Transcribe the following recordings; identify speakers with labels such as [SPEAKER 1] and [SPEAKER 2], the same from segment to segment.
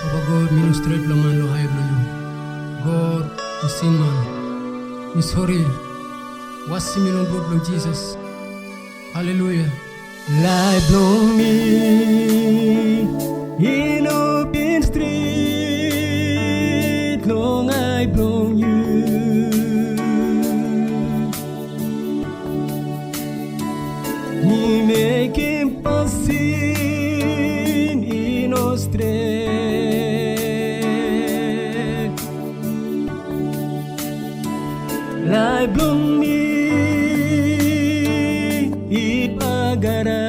[SPEAKER 1] Papa God, ministrate lo man lo hayab lo you. God, the sin man. Me sorry. Wash me no blood of Jesus. Hallelujah.
[SPEAKER 2] Life blown me in open street, long I blown you. Me making passing in Australia. Life blown me ipagara.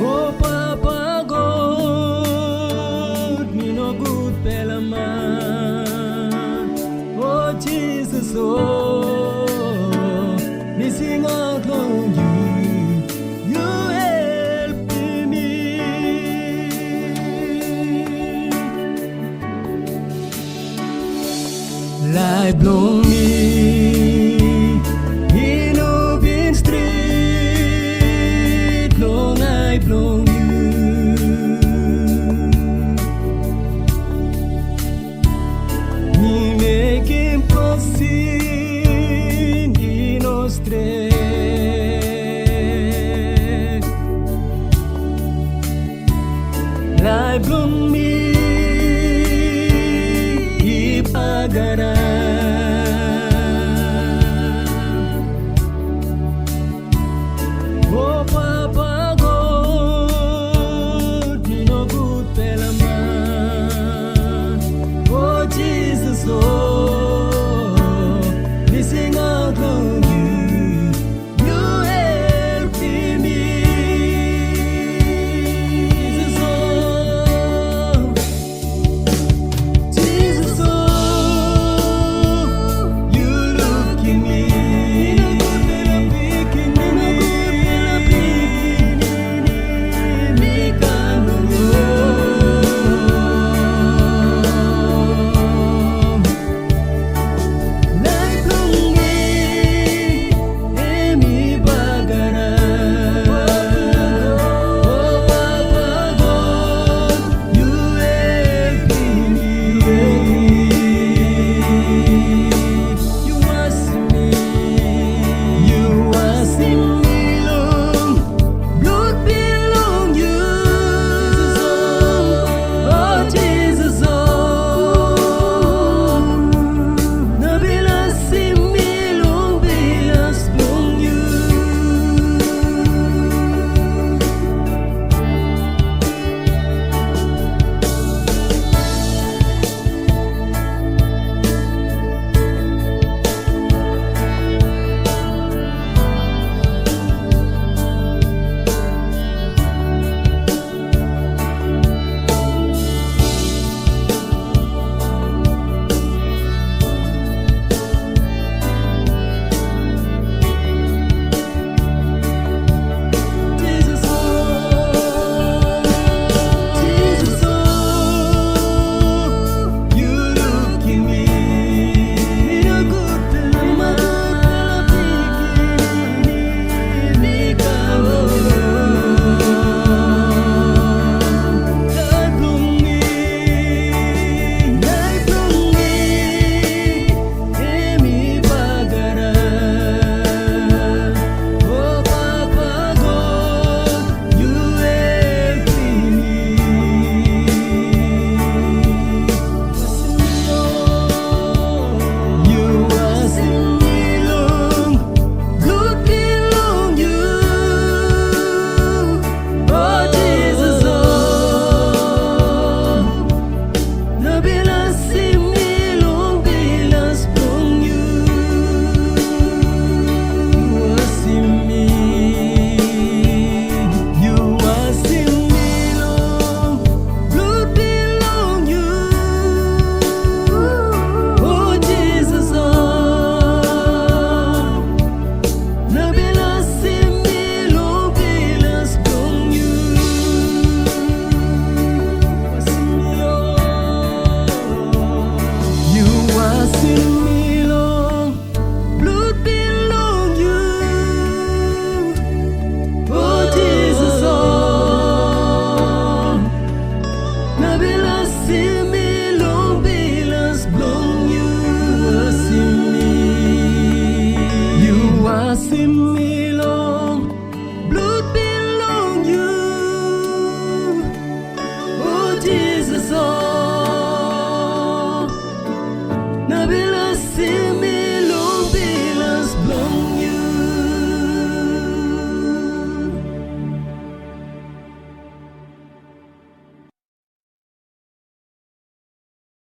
[SPEAKER 2] Oh Papa God, me no good pelaman. Oh Jesus, oh, me sing out on you. You help me. Life blown me